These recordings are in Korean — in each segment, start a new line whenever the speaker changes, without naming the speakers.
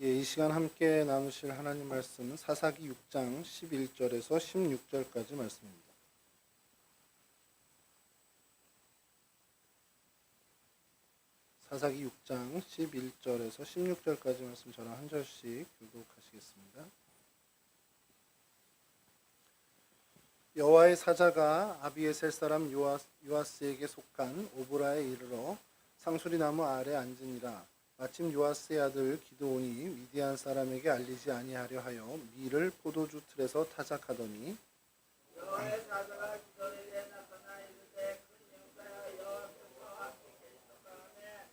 예, 이 시간 함께 나누실 하나님 말씀은 사사기 6장 11절에서 16절까지 말씀입니다. 사사기 6장 11절에서 16절까지 말씀 저랑 한 절씩 교독하시겠습니다. 여호와의 사자가 아비에셀 사람 요아스에게 속한 오브라에 이르러 상수리 나무 아래 앉으니라. 마침 요아스의 아들 기드온이 미디안 사람에게 알리지 아니하려 하여 밀을 포도주 틀에서 타작하더니
여호와의 사자가 기드온에게 나타나 이르되 큰 용사여 여호와께서 함께 계시도까하며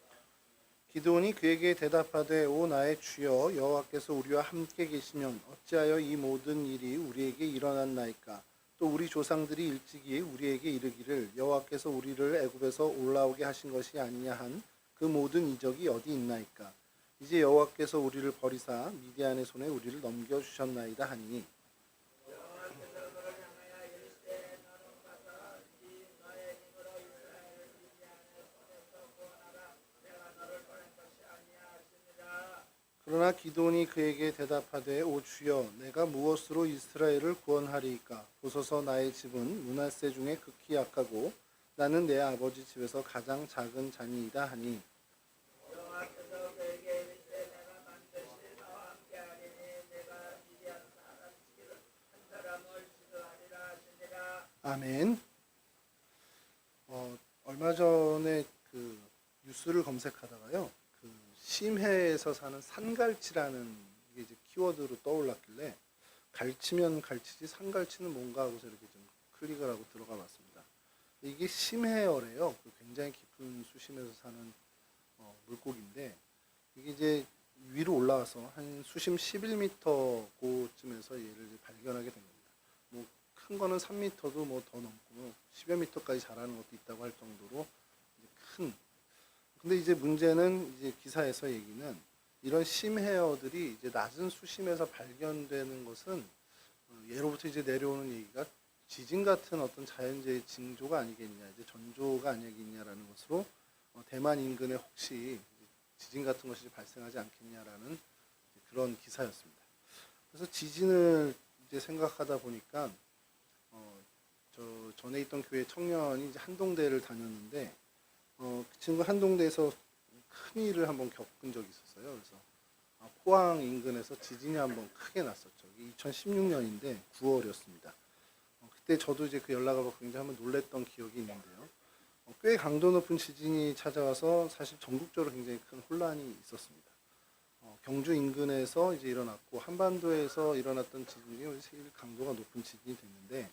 기드온이 그에게 대답하되 오 나의 주여 여호와께서 우리와 함께 계시면 어찌하여 이 모든 일이 우리에게 일어났나이까. 또 우리 조상들이 일찍이 우리에게 이르기를 여호와께서 우리를 애굽에서 올라오게 하신 것이 아니냐 한 그 모든 이적이 어디 있나이까. 이제 여호와께서 우리를 버리사 미디안의 손에 우리를 넘겨주셨나이다 하니
여호와께서 너를 향하여 이르시되 너는 가서 너의 힘으로 이스라엘을 미디안의 손에서 구원하라. 내가 너를 보낸 것이 아니냐 하시니라.
그러나 기드온이 그에게 대답하되 오 주여 내가 무엇으로 이스라엘을 구원하리이까. 보소서 나의 집은 므낫세 중에 극히 약하고 나는 내 아버지 집에서 가장 작은 자니이다 하니
여호와께서 그에게 이르시되 내가 반드시 너와 함께하리니 내가 미디안 사람 한 사람을 지도하리라 하시니라.
아멘. 얼마 전에 그 뉴스를 검색하다가요, 그 심해에서 사는 산갈치라는 이게 이제 키워드로 떠올랐길래 갈치면 갈치지 산갈치는 뭔가 하고서 이렇게 좀 클릭을 하고 들어가 봤습니다. 이게 심해어래요. 그 굉장히 깊은 수심에서 사는 물고기인데 이게 이제 위로 올라와서 한 수심 11m 고쯤에서 얘를 이제 발견하게 된 겁니다. 뭐 큰 거는 3m도 뭐 더 넘고 10여 미터까지 자라는 것도 있다고 할 정도로 이제 큰. 근데 이제 문제는 이제 기사에서 얘기는 이런 심해어들이 이제 낮은 수심에서 발견되는 것은 예로부터 이제 내려오는 얘기가 지진 같은 어떤 자연재해 징조가 아니겠냐, 이제 전조가 아니겠냐라는 것으로 대만 인근에 혹시 지진 같은 것이 발생하지 않겠냐라는 그런 기사였습니다. 그래서 지진을 이제 생각하다 보니까 저 전에 있던 교회 청년이 이제 한동대를 다녔는데 그 친구 한동대에서 큰 일을 한번 겪은 적이 있었어요. 그래서 포항 인근에서 지진이 한번 크게 났었죠. 2016년인데 9월이었습니다. 그때 저도 이제 그 연락을 받고 굉장히 한번 놀랬던 기억이 있는데요. 꽤 강도 높은 지진이 찾아와서 사실 전국적으로 굉장히 큰 혼란이 있었습니다. 경주 인근에서 이제 일어났고 한반도에서 일어났던 지진이 제일 강도가 높은 지진이 됐는데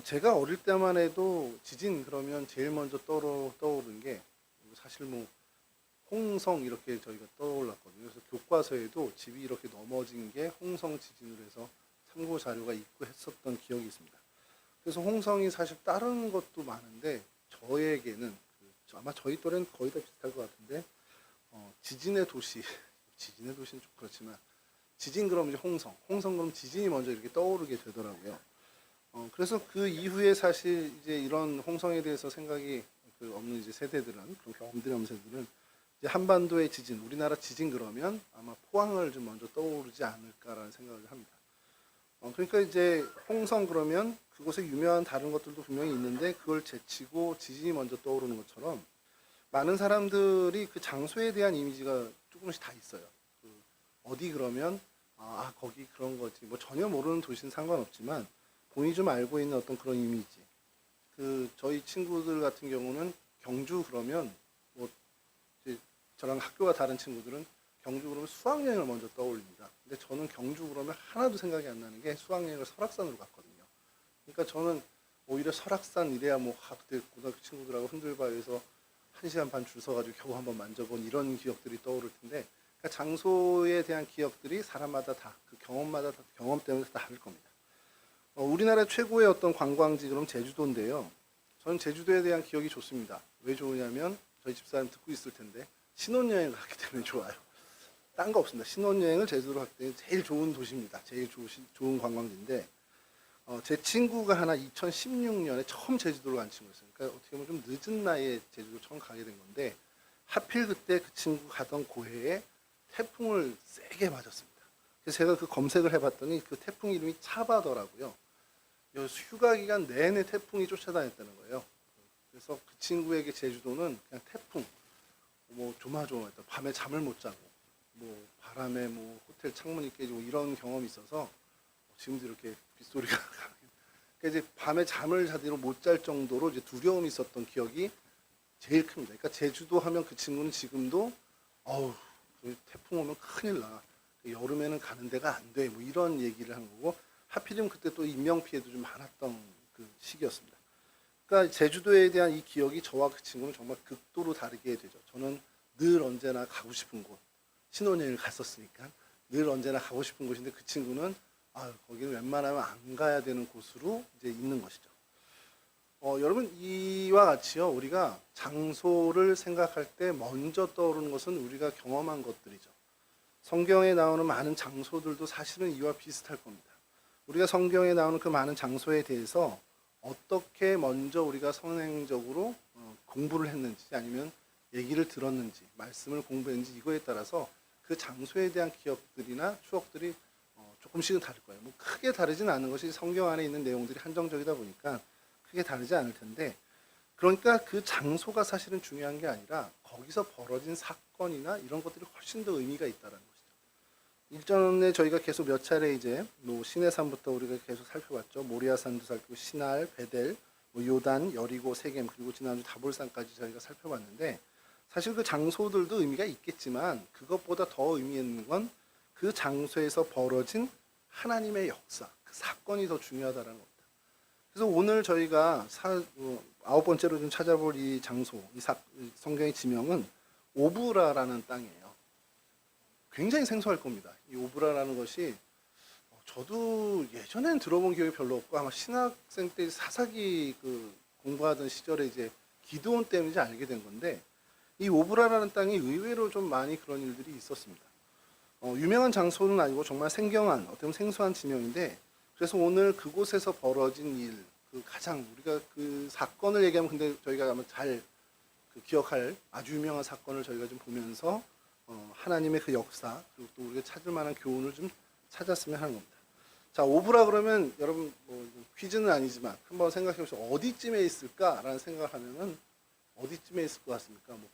제가 어릴 때만 해도 지진 그러면 제일 먼저 떠오르는 게 사실 뭐 홍성 이렇게 저희가 떠올랐거든요. 그래서 교과서에도 집이 이렇게 넘어진 게 홍성 지진으로 해서 참고 자료가 있고 했었던 기억이 있습니다. 그래서 홍성이 사실 다른 것도 많은데 저에게는 아마 저희 또래는 거의 다 비슷할 것 같은데 지진의 도시 지진의 도시는 좀 그렇지만 지진 그럼 이제 홍성 그럼 지진이 먼저 이렇게 떠오르게 되더라고요. 그래서 그 이후에 사실 이제 이런 홍성에 대해서 생각이 없는 이제 세대들은 그런 경험들이 없는 세대들은 이제 한반도의 지진, 우리나라 지진 그러면 아마 포항을 좀 먼저 떠오르지 않을까라는 생각을 합니다. 그러니까 이제 홍성 그러면 그곳에 유명한 다른 것들도 분명히 있는데 그걸 제치고 지진이 먼저 떠오르는 것처럼 많은 사람들이 그 장소에 대한 이미지가 조금씩 다 있어요. 어디 그러면 거기 그런 거지. 뭐 전혀 모르는 도시는 상관없지만 본인이 좀 알고 있는 어떤 그런 이미지. 저희 친구들 같은 경우는 경주 그러면 뭐 이제 저랑 학교가 다른 친구들은 경주 그러면 수학여행을 먼저 떠올립니다. 근데 저는 경주 그러면 하나도 생각이 안 나는 게 수학여행을 설악산으로 갔거든요. 그러니까 저는 오히려 설악산 이래야 뭐 그때 고등학교 친구들하고 흔들바위에서 1시간 반 줄 서가지고 겨우 한번 만져본 이런 기억들이 떠오를 텐데 그러니까 장소에 대한 기억들이 사람마다 다 그 경험마다 경험 때문에 다 다를 겁니다. 우리나라 최고의 어떤 관광지 그럼 제주도인데요. 저는 제주도에 대한 기억이 좋습니다. 왜 좋으냐면 저희 집사람 듣고 있을 텐데 신혼여행을 갔기 때문에 좋아요. 딴 거 없습니다. 신혼여행을 제주도로 갔기 때문에 제일 좋은 도시입니다. 제일 좋은 관광지인데 제 친구가 하나 2016년에 처음 제주도로 간 친구였어요. 그러니까 어떻게 보면 좀 늦은 나이에 제주도 처음 가게 된 건데 하필 그때 그 친구 가던 고해에 태풍을 세게 맞았습니다. 그래서 제가 그 검색을 해봤더니 그 태풍 이름이 차바더라고요. 휴가 기간 내내 태풍이 쫓아다녔다는 거예요. 그래서 그 친구에게 제주도는 그냥 태풍, 뭐 조마조마했다. 밤에 잠을 못 자고, 뭐 바람에 뭐 호텔 창문이 깨지고 이런 경험이 있어서 지금도 이렇게 빗소리가 그러니까 이제 밤에 잠을 자대로 못 잘 정도로 이제 두려움이 있었던 기억이 제일 큽니다. 그러니까 제주도 하면 그 친구는 지금도 어우 그 태풍 오면 큰일 나. 여름에는 가는 데가 안 돼. 뭐 이런 얘기를 하는 거고 하필이면 그때 또 인명 피해도 좀 많았던 그 시기였습니다. 그러니까 제주도에 대한 이 기억이 저와 그 친구는 정말 극도로 다르게 되죠. 저는 늘 언제나 가고 싶은 곳, 신혼여행을 갔었으니까 늘 언제나 가고 싶은 곳인데 그 친구는 거기는 웬만하면 안 가야 되는 곳으로 이제 있는 것이죠. 여러분 이와 같이요 우리가 장소를 생각할 때 먼저 떠오르는 것은 우리가 경험한 것들이죠. 성경에 나오는 많은 장소들도 사실은 이와 비슷할 겁니다. 우리가 성경에 나오는 그 많은 장소에 대해서 어떻게 먼저 우리가 선행적으로 공부를 했는지 아니면 얘기를 들었는지 말씀을 공부했는지 이거에 따라서 그 장소에 대한 기억들이나 추억들이 조금씩은 다를 거예요. 뭐 크게 다르진 않은 것이 성경 안에 있는 내용들이 한정적이다 보니까 크게 다르지 않을 텐데 그러니까 그 장소가 사실은 중요한 게 아니라 거기서 벌어진 사건이나 이런 것들이 훨씬 더 의미가 있다는 것이죠. 일전에 저희가 계속 몇 차례 이제 뭐 시내산부터 우리가 계속 살펴봤죠. 모리아산도 살피고 시날, 베델, 뭐 요단, 여리고, 세겜 그리고 지난주 다볼산까지 저희가 살펴봤는데 사실 그 장소들도 의미가 있겠지만 그것보다 더 의미 있는 건 그 장소에서 벌어진 하나님의 역사, 그 사건이 더 중요하다는 겁니다. 그래서 오늘 저희가 9번째로 좀 찾아볼 이 장소, 이 성경의 지명은 오브라라는 땅이에요. 굉장히 생소할 겁니다. 이 오브라라는 것이 저도 예전엔 들어본 기억이 별로 없고 아마 신학생 때 사사기 그 공부하던 시절에 이제 기드온 때문에 알게 된 건데 이 오브라라는 땅이 의외로 좀 많이 그런 일들이 있었습니다. 유명한 장소는 아니고 정말 생경한 어떤 생소한 지명인데 그래서 오늘 그곳에서 벌어진 일, 그 가장 우리가 그 사건을 얘기하면 근데 저희가 아마 잘 기억할 아주 유명한 사건을 저희가 좀 보면서 하나님의 그 역사 그리고 또 우리가 찾을 만한 교훈을 좀 찾았으면 하는 겁니다. 자, 오브라 그러면 여러분 뭐 퀴즈는 아니지만 한번 생각해 보시죠. 어디쯤에 있을까라는 생각을 하면은 어디쯤에 있을 것 같습니까? 뭐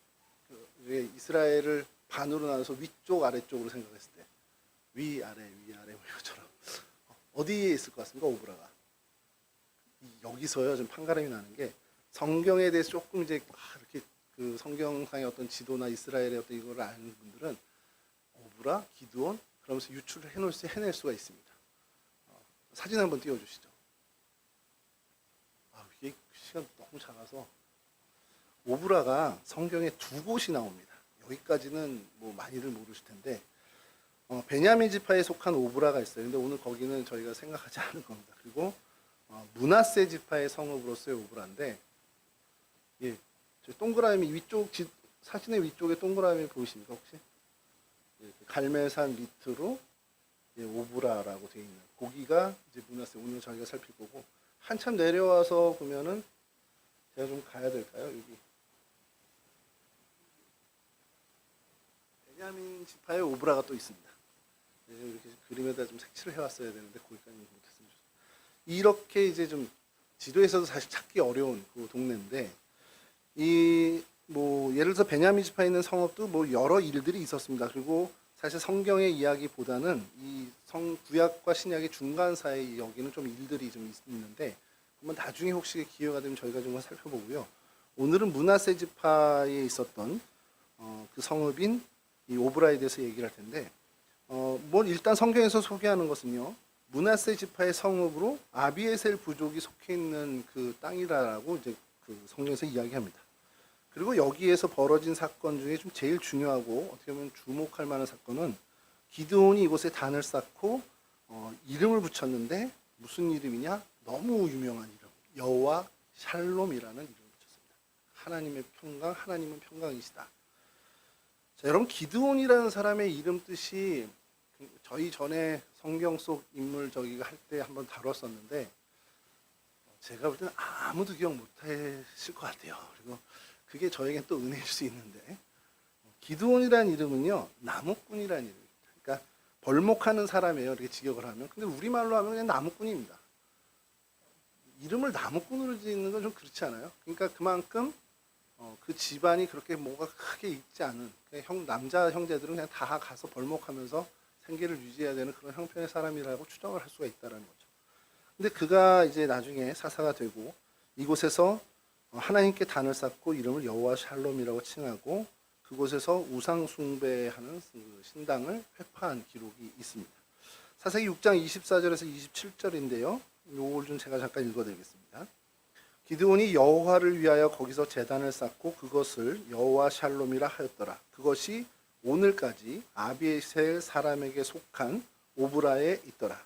이스라엘을 반으로 나눠서 위쪽 아래쪽으로 생각했을 때 위아래 뭐 이것처럼 어디에 있을 것 같습니까? 오브라가 여기서요 좀 판가름이 나는 게 성경에 대해서 조금 이제 이렇게 그 성경상의 어떤 지도나 이스라엘의 어떤 이거를 아는 분들은 오브라, 기드온 그러면서 유출을 해낼 수가 있습니다. 사진 한번 띄워주시죠. 이게 시간 너무 작아서 오브라가 성경에 두 곳이 나옵니다. 여기까지는 뭐 많이들 모르실 텐데 베냐민 지파에 속한 오브라가 있어요. 근데 오늘 거기는 저희가 생각하지 않을 겁니다. 그리고 므낫세 지파의 성읍으로서의 오브라인데 예, 저 동그라미 위쪽 사진의 위쪽에 동그라미 보이십니까 혹시? 예, 갈멜산 밑으로 예, 오브라라고 되어 있는 거기가 이제 므낫세 오늘 저희가 살필 거고 한참 내려와서 보면은 제가 좀 가야 될까요? 여기 베냐민 지파의 오브라가 또 있습니다. 이렇게 그림에다 좀 색칠을 해왔어야 되는데 거기까지 못했습니다. 이렇게 이제 좀 지도에서도 사실 찾기 어려운 그 동네인데 이 뭐 예를 들어서 베냐민 지파에 있는 성읍도 뭐 여러 일들이 있었습니다. 그리고 사실 성경의 이야기보다는 이 구약과 신약의 중간 사이 여기는 좀 일들이 좀 있는데 그러면 나중에 혹시 기회가 되면 저희가 좀 살펴보고요. 오늘은 므낫세 지파에 있었던 그 성읍인 이 오브라에 대해서 얘기를 할 텐데 뭐 일단 성경에서 소개하는 것은요. 므낫세 지파의 성읍으로 아비에셀 부족이 속해 있는 그 땅이라고 이제 그 성경에서 이야기합니다. 그리고 여기에서 벌어진 사건 중에 좀 제일 중요하고 어떻게 보면 주목할 만한 사건은 기드온이 이곳에 단을 쌓고 이름을 붙였는데 무슨 이름이냐? 너무 유명한 이름. 여호와 샬롬이라는 이름을 붙였습니다. 하나님의 평강, 하나님은 평강이시다. 자, 여러분 기드온이라는 사람의 이름 뜻이 저희 전에 성경 속 인물 저기가 할 때 한번 다뤘었는데 제가 볼 때는 아무도 기억 못 하실 것 같아요. 그리고 그게 저에겐 또 은혜일 수 있는데 기드온이라는 이름은요 나무꾼이라는 이름입니다. 그러니까 벌목하는 사람이에요. 이렇게 직역을 하면. 근데 우리말로 하면 그냥 나무꾼입니다. 이름을 나무꾼으로 짓는 건 좀 그렇지 않아요? 그러니까 그만큼 그 집안이 그렇게 뭐가 크게 있지 않은 남자 형제들은 그냥 다 가서 벌목하면서 생계를 유지해야 되는 그런 형편의 사람이라고 추정을 할 수가 있다는 거죠. 근데 그가 이제 나중에 사사가 되고 이곳에서 하나님께 단을 쌓고 이름을 여호와 샬롬이라고 칭하고 그곳에서 우상 숭배하는 그 신당을 회파한 기록이 있습니다. 사사기 6장 24절에서 27절인데요. 요걸 좀 제가 잠깐 읽어드리겠습니다. 기드온이 여호와를 위하여 거기서 제단을 쌓고 그것을 여호와 샬롬이라 하였더라. 그것이 오늘까지 아비에셀 사람에게 속한 오브라에 있더라.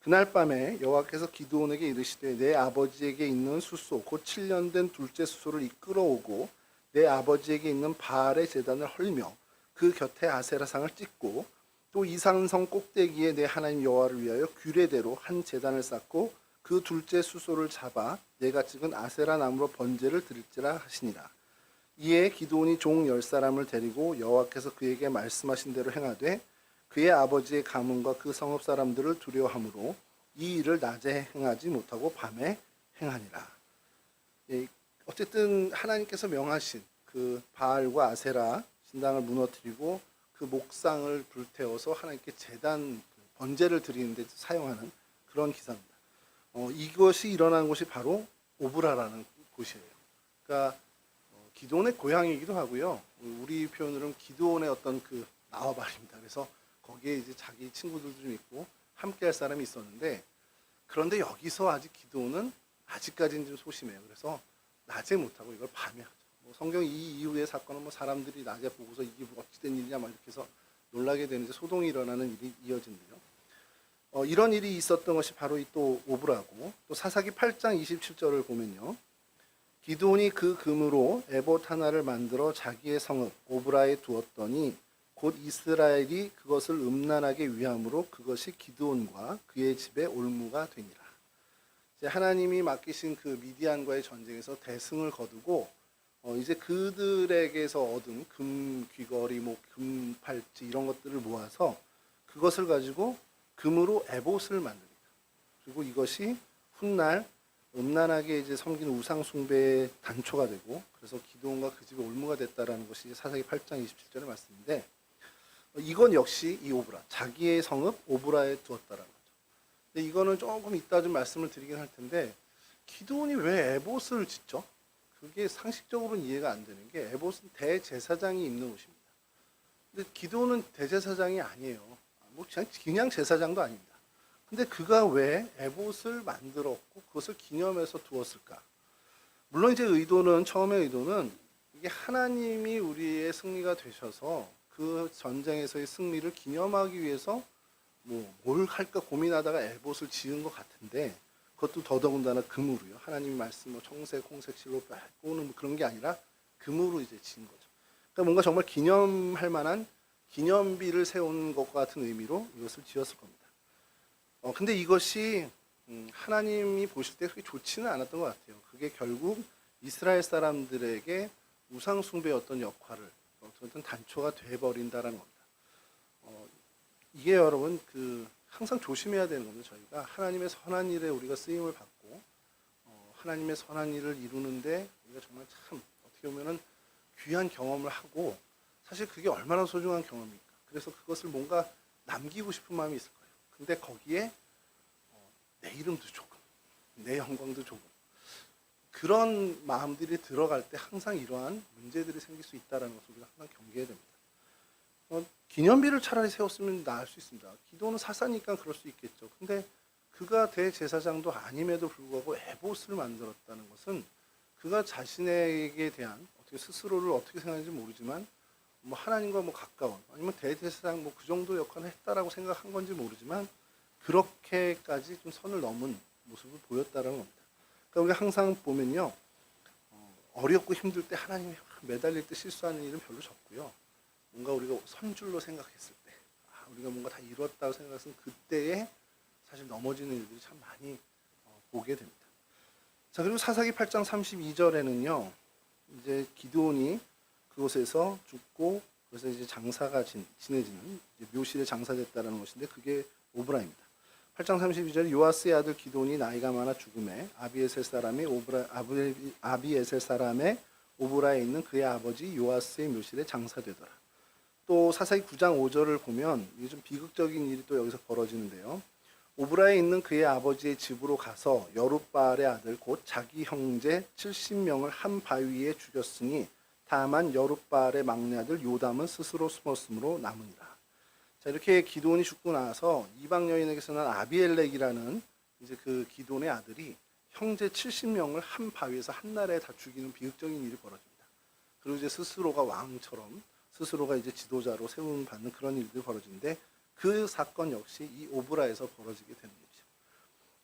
그날 밤에 여호와께서 기드온에게 이르시되 내 아버지에게 있는 숫소 곧 7년 된 둘째 숫소를 이끌어오고 내 아버지에게 있는 바알의 제단을 헐며 그 곁에 아세라상을 찍고 또 이산성 꼭대기에 내 하나님 여호와를 위하여 규례대로 한 제단을 쌓고 그 둘째 숫소를 잡아 내가 찍은 아세라 나무로 번제를 드릴지라 하시니라. 이에 기드온이 종 10사람을 데리고 여호와께서 그에게 말씀하신 대로 행하되 그의 아버지의 가문과 그 성읍 사람들을 두려워하므로 이 일을 낮에 행하지 못하고 밤에 행하니라. 어쨌든 하나님께서 명하신 그 바알과 아세라 신당을 무너뜨리고 그 목상을 불태워서 하나님께 제단 번제를 드리는 데 사용하는 그런 기사입니다. 이것이 일어난 곳이 바로 오브라라는 곳이에요. 그러니까 기드온의 고향이기도 하고요. 우리 표현으로는 기드온의 어떤 그 나와바리입니다. 그래서 거기에 이제 자기 친구들도 좀 있고 함께할 사람이 있었는데 그런데 여기서 아직 기드온은 아직까지는 좀 소심해요. 그래서 낮에 못하고 이걸 밤에 하죠. 성경 이 이후의 사건은 사람들이 낮에 보고서 이게 어찌된 일이냐 막 이렇게 해서 놀라게 되는 이제 소동이 일어나는 일이 이어진대요. 이런 일이 있었던 것이 바로 이 또 오브라고 또 사사기 8장 27절을 보면요. 기드온이 그 금으로 에봇 하나를 만들어 자기의 성읍 오브라에 두었더니 곧 이스라엘이 그것을 음란하게 위함으로 그것이 기드온과 그의 집에 올무가 되니라. 이제 하나님이 맡기신 그 미디안과의 전쟁에서 대승을 거두고 이제 그들에게서 얻은 금 귀걸이, 금 팔찌 이런 것들을 모아서 그것을 가지고 금으로 에봇을 만듭니다. 그리고 이것이 훗날 음란하게 이제 섬기는 우상 숭배의 단초가 되고 그래서 기드온과 그 집에 올무가 됐다라는 것이 사사기 8장 27절의 말씀인데 이건 역시 이 오브라 자기의 성읍 오브라에 두었다라는 거죠. 근데 이거는 조금 이따 좀 말씀을 드리긴 할 텐데 기드온이 왜 에봇을 짓죠? 그게 상식적으로는 이해가 안 되는 게 에봇은 대제사장이 입는 옷입니다. 근데 기드온은 대제사장이 아니에요. 그냥 제사장도 아닙니다. 근데 그가 왜 에봇을 만들었고 그것을 기념해서 두었을까? 물론 이제 처음의 의도는 이게 하나님이 우리의 승리가 되셔서 그 전쟁에서의 승리를 기념하기 위해서 뭘 할까 고민하다가 에봇을 지은 것 같은데 그것도 더더군다나 금으로요. 하나님 말씀 청색, 홍색, 실로 빼고는 그런 게 아니라 금으로 이제 지은 거죠. 그러니까 뭔가 정말 기념할 만한 기념비를 세운 것과 같은 의미로 이것을 지었을 겁니다. 근데 이것이 하나님이 보실 때 그렇게 좋지는 않았던 것 같아요. 그게 결국 이스라엘 사람들에게 우상 숭배의 어떤 역할을 어떤 단초가 돼버린다라는 겁니다. 이게 여러분 항상 조심해야 되는 겁니다. 저희가 하나님의 선한 일에 우리가 쓰임을 받고 하나님의 선한 일을 이루는데 우리가 정말 참 어떻게 보면은 귀한 경험을 하고 사실 그게 얼마나 소중한 경험입니까? 그래서 그것을 뭔가 남기고 싶은 마음이 있을 거예요. 근데 거기에 내 이름도 조금, 내 영광도 조금 그런 마음들이 들어갈 때 항상 이러한 문제들이 생길 수 있다는 것을 우리가 항상 경계해야 됩니다. 기념비를 차라리 세웠으면 나을 수 있습니다. 기도는 사사니까 그럴 수 있겠죠. 근데 그가 대제사장도 아님에도 불구하고 에봇을 만들었다는 것은 그가 자신에게 대한 스스로를 어떻게 생각하는지 모르지만 하나님과 가까운 아니면 대제사장 그 정도 역할을 했다라고 생각한 건지 모르지만 그렇게까지 좀 선을 넘은 모습을 보였다라는 겁니다. 그러니까 우리가 항상 보면요, 어렵고 힘들 때 하나님이 매달릴 때 실수하는 일은 별로 적고요. 뭔가 우리가 선줄로 생각했을 때, 우리가 뭔가 다 이뤘다고 생각했을 그때에 사실 넘어지는 일들이 참 많이 보게 됩니다. 자, 그리고 사사기 8장 32절에는요, 이제 기드온이 그 그곳에서 죽고 그래서 이제 장사가 지내지는 묘실에 장사됐다라는 것인데 그게 오브라입니다. 8장 32절 요아스의 아들 기돈이 나이가 많아 죽음에 아비에셀 사람의 오브라에 있는 그의 아버지 요아스의 묘실에 장사되더라. 또 사사기 9장 5절을 보면 이게 좀 비극적인 일이 또 여기서 벌어지는데요. 오브라에 있는 그의 아버지의 집으로 가서 여룻바알의 아들 곧 자기 형제 70명을 한 바위에 죽였으니 다만 여룻바알의 막내 아들 요담은 스스로 숨었으므로 남으니라. 자, 이렇게 기돈이 죽고 나서 이방 여인에게서 난 아비엘렉이라는 이제 그 기돈의 아들이 형제 70명을 한 바위에서 한 날에 다 죽이는 비극적인 일이 벌어집니다. 그리고 이제 스스로가 왕처럼 스스로가 이제 지도자로 세움 받는 그런 일들이 벌어지는데 그 사건 역시 이 오브라에서 벌어지게 되는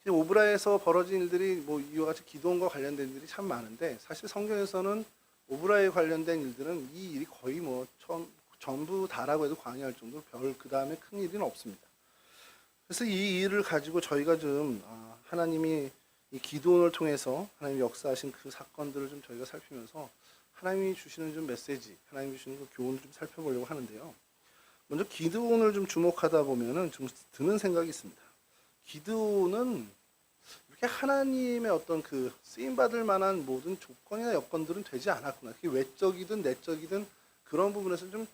거죠. 오브라에서 벌어진 일들이 뭐 이와 같이 기도원과 관련된 일들이 참 많은데 사실 성경에서는 오브라에 관련된 일들은 이 일이 거의 뭐 전부 다라고 해도 과언이 할 정도로 별 그 다음에 큰 일은 없습니다. 그래서 이 일을 가지고 저희가 좀 하나님이 이 기도원을 통해서 하나님이 역사하신 그 사건들을 좀 저희가 살피면서 하나님이 주시는 좀 메시지, 하나님이 주시는 그 교훈을 좀 살펴보려고 하는데요. 먼저 기드온을 좀 주목하다 보면은 좀 드는 생각이 있습니다. 기드온은 이렇게 하나님의 어떤 그 쓰임 받을 만한 모든 조건이나 여건들은 되지 않았구나. 그게 외적이든 내적이든 그런 부분에서 좀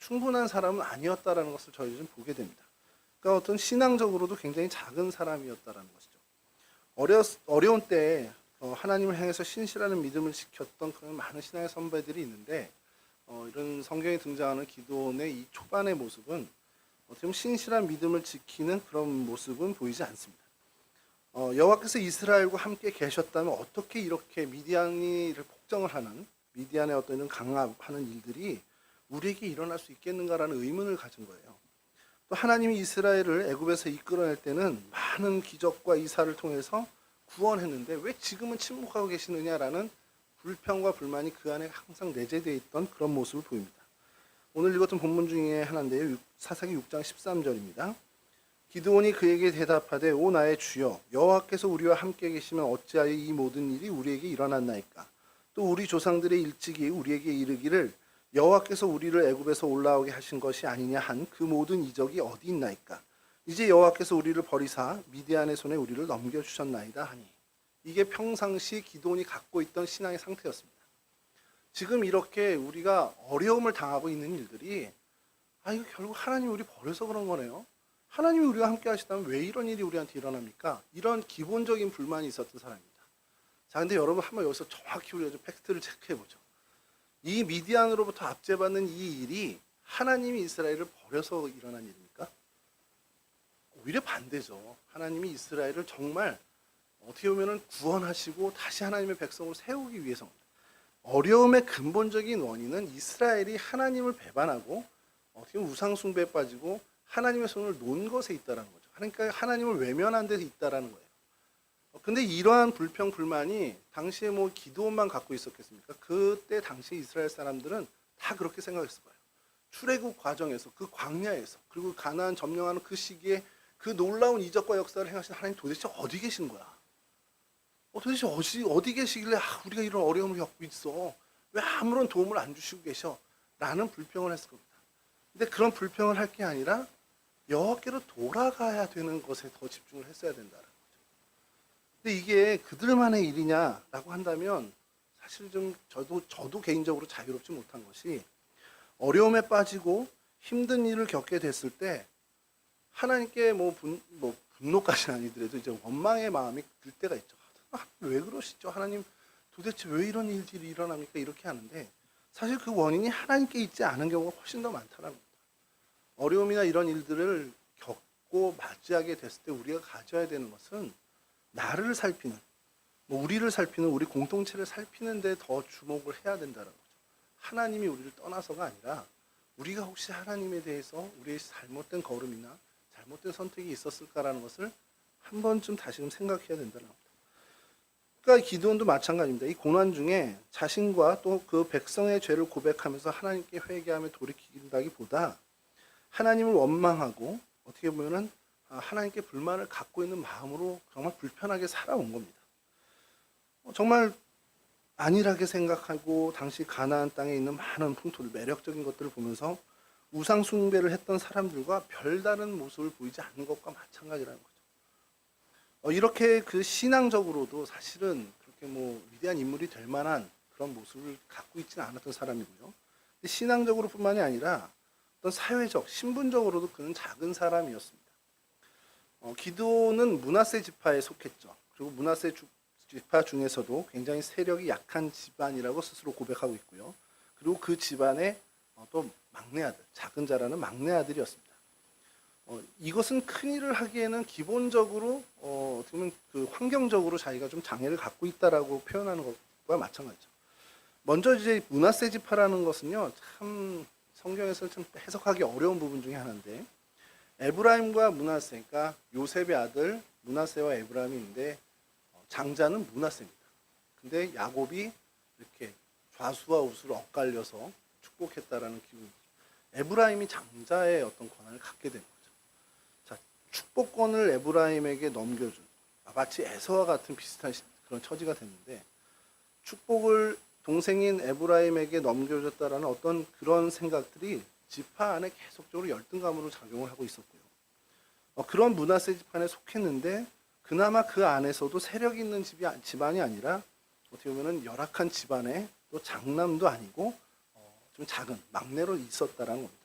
충분한 사람은 아니었다라는 것을 저희 좀 보게 됩니다. 그러니까 어떤 신앙적으로도 굉장히 작은 사람이었다라는 것이죠. 어려운 때에 하나님을 향해서 신실하는 믿음을 지켰던 그런 많은 신앙의 선배들이 있는데 이런 성경에 등장하는 기도원의 이 초반의 모습은 어떻게 보면 신실한 믿음을 지키는 그런 모습은 보이지 않습니다. 여호와께서 이스라엘과 함께 계셨다면 어떻게 이렇게 미디안이를 폭정을 하는 미디안의 어떤 이런 강압하는 일들이 우리에게 일어날 수 있겠는가라는 의문을 가진 거예요. 또 하나님이 이스라엘을 애굽에서 이끌어낼 때는 많은 기적과 이사를 통해서 구원했는데 왜 지금은 침묵하고 계시느냐라는 불평과 불만이 그 안에 항상 내재되어 있던 그런 모습을 보입니다. 오늘 읽었던 본문 중에 하나인데요. 사사기 6장 13절입니다. 기드온이 그에게 대답하되 오 나의 주여 여호와께서 우리와 함께 계시면 어찌하여 이 모든 일이 우리에게 일어났나이까. 또 우리 조상들의 일찍이 우리에게 이르기를 여호와께서 우리를 애굽에서 올라오게 하신 것이 아니냐 한 그 모든 이적이 어디 있나이까. 이제 여호와께서 우리를 버리사 미디안의 손에 우리를 넘겨주셨나이다 하니. 이게 평상시 기드온이 갖고 있던 신앙의 상태였습니다. 지금 이렇게 우리가 어려움을 당하고 있는 일들이 이거 결국 하나님이 우리 버려서 그런 거네요. 하나님이 우리와 함께 하시다면 왜 이런 일이 우리한테 일어납니까? 이런 기본적인 불만이 있었던 사람입니다. 자, 근데 여러분 한번 여기서 정확히 우리가 좀 팩트를 체크해 보죠. 이 미디안으로부터 압제받는 이 일이 하나님이 이스라엘을 버려서 일어난 일입니까? 오히려 반대죠. 하나님이 이스라엘을 정말 어떻게 보면 구원하시고 다시 하나님의 백성으로 세우기 위해서입니다. 어려움의 근본적인 원인은 이스라엘이 하나님을 배반하고 어떻게 보면 우상숭배에 빠지고 하나님의 손을 놓은 것에 있다는 거죠. 그러니까 하나님을 외면한 데 있다는 거예요. 근데 이러한 불평, 불만이 당시에 뭐 기드온만 갖고 있었겠습니까? 그때 당시 이스라엘 사람들은 다 그렇게 생각했을 거예요. 출애굽 과정에서 그 광야에서 그리고 가나안 점령하는 그 시기에 그 놀라운 이적과 역사를 행하신 하나님 도대체 어디 계신 거야? 도대체 어디 계시길래 우리가 이런 어려움을 겪고 있어? 왜 아무런 도움을 안 주시고 계셔? 라는 불평을 했을 겁니다. 근데 그런 불평을 할 게 아니라 여호와께로 돌아가야 되는 것에 더 집중을 했어야 된다는 거죠. 근데 이게 그들만의 일이냐라고 한다면 사실 좀 저도 개인적으로 자유롭지 못한 것이 어려움에 빠지고 힘든 일을 겪게 됐을 때 하나님께 분노까지는 아니더라도 이제 원망의 마음이 들 때가 있죠. 왜 그러시죠? 하나님 도대체 왜 이런 일들이 일어납니까? 이렇게 하는데 사실 그 원인이 하나님께 있지 않은 경우가 훨씬 더 많다는 겁니다. 어려움이나 이런 일들을 겪고 맞이하게 됐을 때 우리가 가져야 되는 것은 나를 살피는, 우리를 살피는, 우리 공동체를 살피는 데 더 주목을 해야 된다는 거죠. 하나님이 우리를 떠나서가 아니라 우리가 혹시 하나님에 대해서 우리의 잘못된 걸음이나 잘못된 선택이 있었을까라는 것을 한 번쯤 다시금 생각해야 된다는 겁니다. 그러니까 기드온도 마찬가지입니다. 이 고난 중에 자신과 또 그 백성의 죄를 고백하면서 하나님께 회개하며 돌이킨다기보다 하나님을 원망하고 어떻게 보면은 하나님께 불만을 갖고 있는 마음으로 정말 불편하게 살아온 겁니다. 정말 안일하게 생각하고 당시 가나안 땅에 있는 많은 풍토들, 매력적인 것들을 보면서 우상 숭배를 했던 사람들과 별다른 모습을 보이지 않는 것과 마찬가지라는 거죠. 이렇게 그 신앙적으로도 사실은 그렇게 뭐 위대한 인물이 될 만한 그런 모습을 갖고 있지는 않았던 사람이고요. 신앙적으로뿐만이 아니라 어떤 사회적, 신분적으로도 그는 작은 사람이었습니다. 기드온은 므낫세 지파에 속했죠. 그리고 므낫세 지파 중에서도 굉장히 세력이 약한 집안이라고 스스로 고백하고 있고요. 그리고 그 집안의 또 막내 아들, 작은 자라는 막내 아들이었습니다. 이것은 큰 일을 하기에는 기본적으로 어떻게 보면 그 환경적으로 자기가 좀 장애를 갖고 있다라고 표현하는 것과 마찬가지죠. 먼저 이제 므낫세 지파라는 것은요, 참 성경에서 좀 해석하기 어려운 부분 중에 하나인데, 에브라임과 므낫세, 그러니까 요셉의 아들 므낫세와 에브라임인데 장자는 므낫세입니다. 근데 야곱이 이렇게 좌수와 우수를 엇갈려서 축복했다라는 기분. 에브라임이 장자의 어떤 권한을 갖게 된 거죠. 자, 축복권을 에브라임에게 넘겨준 마치 에서와 같은 비슷한 그런 처지가 됐는데 축복을 동생인 에브라임에게 넘겨줬다라는 어떤 그런 생각들이 지파 안에 계속적으로 열등감으로 작용을 하고 있었고요. 그런 므낫세 집안에 속했는데 그나마 그 안에서도 세력 있는 집안이 아니라 어떻게 보면 열악한 집안에 또 장남도 아니고 좀 작은 막내로 있었다라는 겁니다.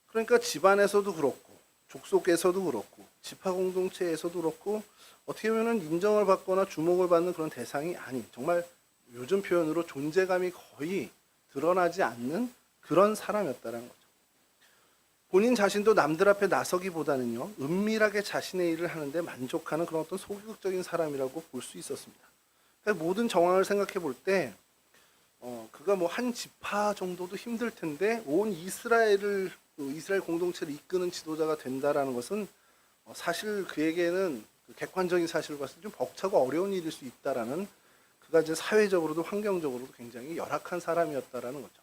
그러니까 집안에서도 그렇고 족속에서도 그렇고 지파 공동체에서도 그렇고 어떻게 보면 인정을 받거나 주목을 받는 그런 대상이 아닌 정말 요즘 표현으로 존재감이 거의 드러나지 않는 그런 사람이었다는 거죠. 본인 자신도 남들 앞에 나서기보다는요, 은밀하게 자신의 일을 하는데 만족하는 그런 어떤 소극적인 사람이라고 볼 수 있었습니다. 그러니까 모든 정황을 생각해 볼 때, 그가 뭐 한 지파 정도도 힘들 텐데, 온 이스라엘 공동체를 이끄는 지도자가 된다라는 것은 사실 그에게는 그 객관적인 사실을 봤을 때 좀 벅차고 어려운 일일 수 있다라는 그가 이제 사회적으로도 환경적으로도 굉장히 열악한 사람이었다라는 거죠.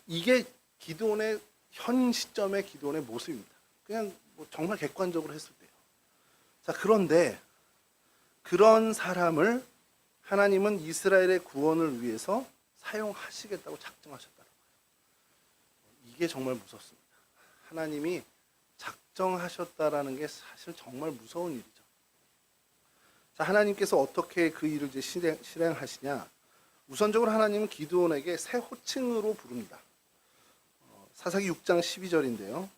이게 기드온의 현 시점의 기드온의 모습입니다. 그냥 뭐 정말 객관적으로 했을 때요. 자, 그런데 그런 사람을 하나님은 이스라엘의 구원을 위해서 사용하시겠다고 작정하셨다는 거예요. 이게 정말 무섭습니다. 하나님이 작정하셨다라는 게 사실 정말 무서운 일이죠. 자, 하나님께서 어떻게 그 일을 이제 실행하시냐? 우선적으로 하나님은 기드온에게 새 호칭으로 부릅니다. 사사기 6장 12절인데요.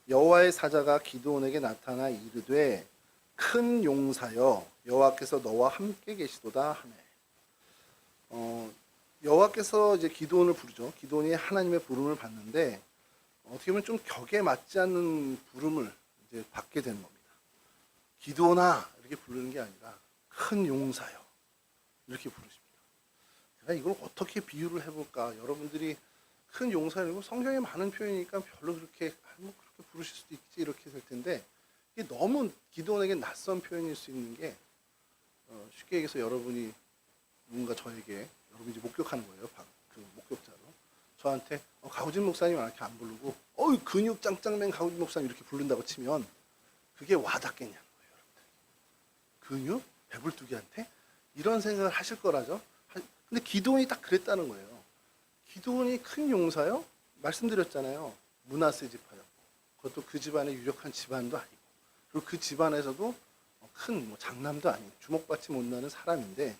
여호와의 사자가 기드온에게 나타나 이르되 큰 용사여 여호와께서 너와 함께 계시도다 하네. 여호와께서 이제 기드온을 부르죠. 기드온이 하나님의 부름을 받는데 어떻게 보면 좀 격에 맞지 않는 부름을 이제 받게 되는 겁니다. 기드온아 이렇게 부르는 게 아니라 큰 용사여 이렇게 부르십니다. 제가 이걸 어떻게 비유를 해볼까? 여러분들이 큰 용사이고 성경에 많은 표현이니까 별로 그렇게 그렇게 부르실 수도 있지 이렇게 될 텐데 이게 너무 기드온에게 낯선 표현일 수 있는 게 쉽게 얘기해서 여러분이 누군가 저에게 여러분이 이제 목격하는 거예요. 그 목격자로 저한테 가우진 목사님 이렇게 안 부르고 근육 짱짱맨 가우진 목사님 이렇게 부른다고 치면 그게 와닿겠냐는 거예요. 여러분들. 근육 배불뚝이한테 이런 생각을 하실 거라죠. 근데 기드온이 딱 그랬다는 거예요. 기드온이 큰 용사요? 말씀드렸잖아요. 므낫세 지파였고 그것도 그 집안의 유력한 집안도 아니고 그리고 그 집안에서도 큰 뭐 장남도 아닌 주목받지 못하는 사람인데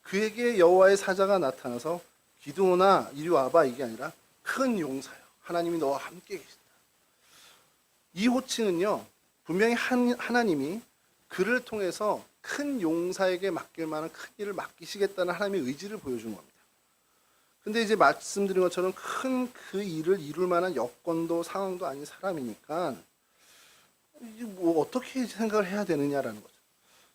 그에게 여호와의 사자가 나타나서 기드온아 이리 와봐 이게 아니라 큰 용사요. 하나님이 너와 함께 계신다. 이 호칭은요. 분명히 하나님이 그를 통해서 큰 용사에게 맡길 만한 큰 일을 맡기시겠다는 하나님의 의지를 보여준 겁니다. 근데 이제 말씀드린 것처럼 큰 그 일을 이룰 만한 여건도 상황도 아닌 사람이니까 뭐 어떻게 생각을 해야 되느냐라는 거죠.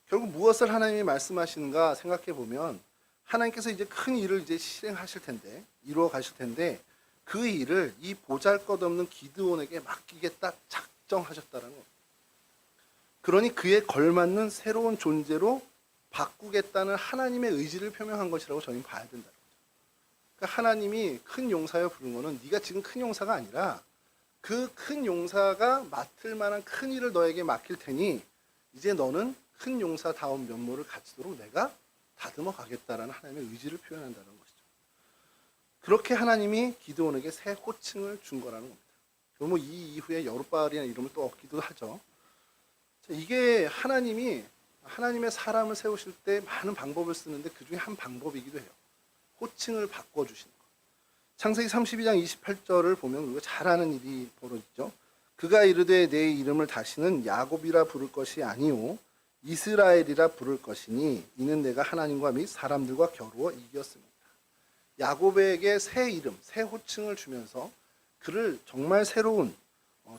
결국 무엇을 하나님이 말씀하시는가 생각해 보면 하나님께서 이제 큰 일을 이제 실행하실 텐데 이루어 가실 텐데 그 일을 이 보잘것없는 기드온에게 맡기겠다 작정하셨다는 겁니다. 그러니 그에 걸맞는 새로운 존재로 바꾸겠다는 하나님의 의지를 표명한 것이라고 저는 봐야 된다. 그러니까 하나님이 큰 용사여 부른 거는 네가 지금 큰 용사가 아니라 그 큰 용사가 맡을 만한 큰 일을 너에게 맡길 테니 이제 너는 큰 용사다운 면모를 갖추도록 내가 다듬어 가겠다라는 하나님의 의지를 표현한다는 것이죠. 그렇게 하나님이 기드온에게 새 호칭을 준 거라는 겁니다. 그리고 이 이후에 여룻바알이라는 이름을 또 얻기도 하죠. 이게 하나님의 사람을 세우실 때 많은 방법을 쓰는데 그 중에 한 방법이기도 해요. 호칭을 바꿔주시는 거. 창세기 32장 28절을 보면 우리가 잘 아는 일이 벌어지죠. 그가 이르되 내 이름을 다시는 야곱이라 부를 것이 아니요 이스라엘이라 부를 것이니 이는 내가 하나님과 및 사람들과 겨루어 이겼습니다. 야곱에게 새 이름, 새 호칭을 주면서 그를 정말 새로운,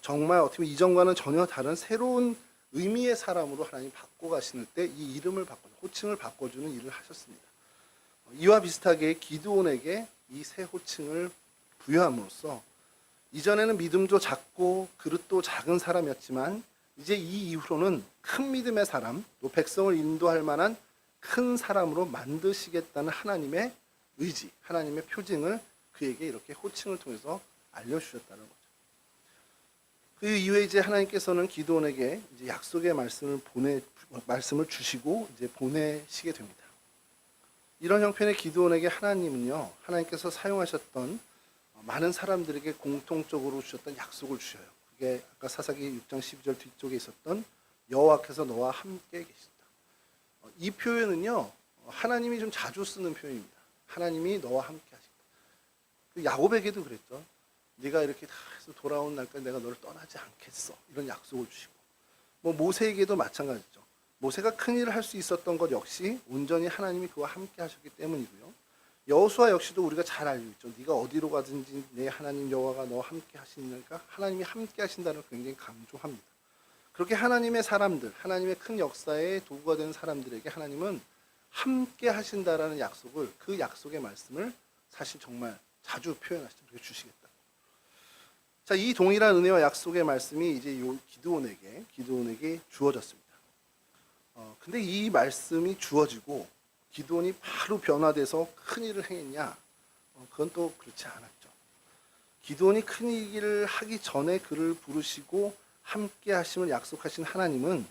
정말 어떻게 보면 이전과는 전혀 다른 새로운 의미의 사람으로 하나님 바꿔 가시는 때 이 이름을 호칭을 바꿔주는 일을 하셨습니다. 이와 비슷하게 기드온에게 이 새 호칭을 부여함으로써 이전에는 믿음도 작고 그릇도 작은 사람이었지만 이제 이 이후로는 큰 믿음의 사람, 또 백성을 인도할 만한 큰 사람으로 만드시겠다는 하나님의 의지, 하나님의 표징을 그에게 이렇게 호칭을 통해서 알려주셨다는 거죠. 그 이후에 이제 하나님께서는 기드온에게 이제 약속의 말씀을 주시고 이제 보내시게 됩니다. 이런 형편의 기드온에게 하나님은요, 하나님께서 사용하셨던 많은 사람들에게 공통적으로 주셨던 약속을 주셔요. 그게 아까 사사기 6장 12절 뒤쪽에 있었던 여호와께서 너와 함께 계신다. 이 표현은요, 하나님이 좀 자주 쓰는 표현입니다. 하나님이 너와 함께 하신다. 야곱에게도 그랬죠. 네가 이렇게 다 해서 돌아온 날까지 내가 너를 떠나지 않겠어. 이런 약속을 주시고. 모세에게도 마찬가지죠. 모세가 큰 일을 할 수 있었던 것 역시 온전히 하나님이 그와 함께 하셨기 때문이고요. 여호수아 역시도 우리가 잘 알고 있죠. 네가 어디로 가든지 내 하나님 여호와가 너와 함께 하시니까 하나님이 함께 하신다는 걸 굉장히 강조합니다. 그렇게 하나님의 사람들, 하나님의 큰 역사의 도구가 되는 사람들에게 하나님은 함께 하신다라는 약속을, 그 약속의 말씀을 사실 정말 자주 표현하시죠. 그렇게 주시겠다. 자, 이 동일한 은혜와 약속의 말씀이 이제 기드온에게 주어졌습니다. 근데 이 말씀이 주어지고 기드온이 바로 변화돼서 큰 일을 행했냐? 그건 또 그렇지 않았죠. 기드온이 큰 일을 하기 전에 그를 부르시고 함께 하심을 약속하신 하나님은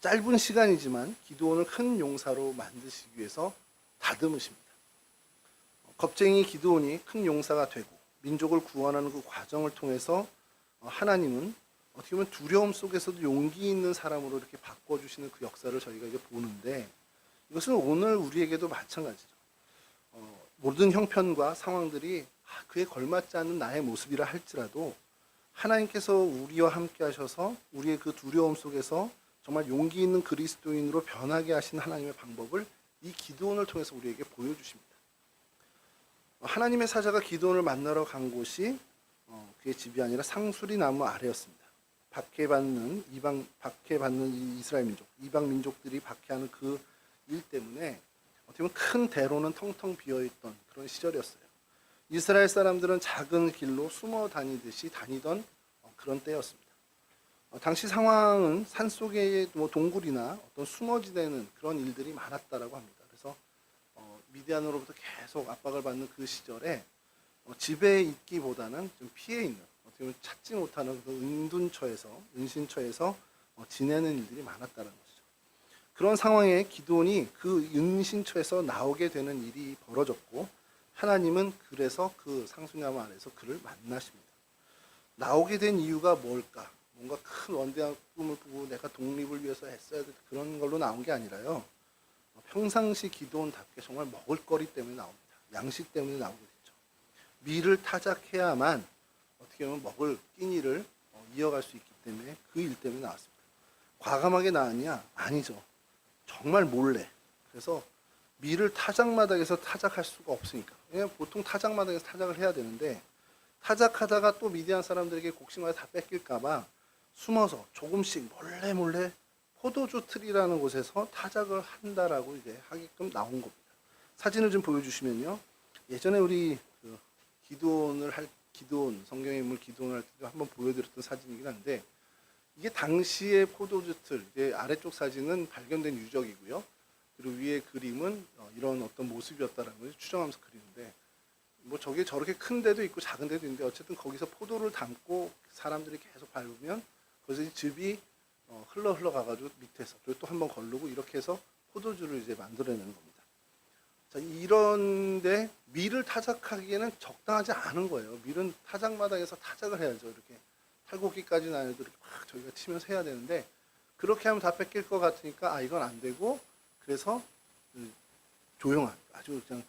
짧은 시간이지만 기드온을 큰 용사로 만드시기 위해서 다듬으십니다. 겁쟁이 기드온이 큰 용사가 되고 민족을 구원하는 그 과정을 통해서 하나님은 어떻게 보면 두려움 속에서도 용기 있는 사람으로 이렇게 바꿔주시는 그 역사를 저희가 이제 보는데, 이것은 오늘 우리에게도 마찬가지죠. 모든 형편과 상황들이 그에 걸맞지 않는 나의 모습이라 할지라도 하나님께서 우리와 함께 하셔서 우리의 그 두려움 속에서 정말 용기 있는 그리스도인으로 변하게 하신 하나님의 방법을 이 기드온을 통해서 우리에게 보여주십니다. 하나님의 사자가 기드온을 만나러 간 곳이 그의 집이 아니라 상수리 나무 아래였습니다. 박해받는 이 이스라엘 민족, 이방 민족들이 박해하는 그 일 때문에 어떻게 보면 큰 대로는 텅텅 비어있던 그런 시절이었어요. 이스라엘 사람들은 작은 길로 숨어 다니듯이 다니던 그런 때였습니다. 당시 상황은 산속의 동굴이나 어떤 숨어지는 그런 일들이 많았다라고 합니다. 그래서 미디안으로부터 계속 압박을 받는 그 시절에 집에 있기보다는 좀 피해 있는, 어떻게 보면 찾지 못하는 그 은신처에서 지내는 일들이 많았다는 것이죠. 그런 상황에 기드온이 그 은신처에서 나오게 되는 일이 벌어졌고, 하나님은 그래서 그 상수나무 아래에서 그를 만나십니다. 나오게 된 이유가 뭘까? 뭔가 큰 원대한 꿈을 꾸고 내가 독립을 위해서 했어야 될 그런 걸로 나온 게 아니라요, 평상시 기드온답게 정말 먹을거리 때문에 나옵니다. 양식 때문에 나오게 됐죠. 밀을 타작해야만 어떻게 보면 먹을 끼니를 이어갈 수 있기 때문에 그 일 때문에 나왔습니다. 과감하게 나왔냐? 아니죠. 정말 몰래. 그래서 밀을 타작마당에서 타작할 수가 없으니까. 왜냐하면 보통 타작마당에서 타작을 해야 되는데, 타작하다가 또 미디안 사람들에게 곡식마다 다 뺏길까봐 숨어서 조금씩 몰래 포도주 틀이라는 곳에서 타작을 한다라고 이제 하게끔 나온 겁니다. 사진을 좀 보여주시면요. 예전에 우리 성경의 인물 기드온을 할 때도 한번 보여드렸던 사진이긴 한데, 이게 당시의 포도주 틀, 이제 아래쪽 사진은 발견된 유적이고요. 그리고 위에 그림은 이런 어떤 모습이었다라는 걸 추정하면서 그리는데, 저게 저렇게 큰 데도 있고 작은 데도 있는데, 어쨌든 거기서 포도를 담고 사람들이 계속 밟으면 거기서 즙이 흘러 가가지고 밑에서 또 한번 걸르고 이렇게 해서 포도주를 이제 만들어내는 겁니다. 자, 이런데 밀을 타작하기에는 적당하지 않은 거예요. 밀은 타작마당에서 타작을 해야죠. 이렇게 탈곡기까지는 아니어도 이렇게 막 저희가 치면서 해야 되는데 그렇게 하면 다 뺏길 것 같으니까 이건 안 되고 그래서 조용한 아주 그냥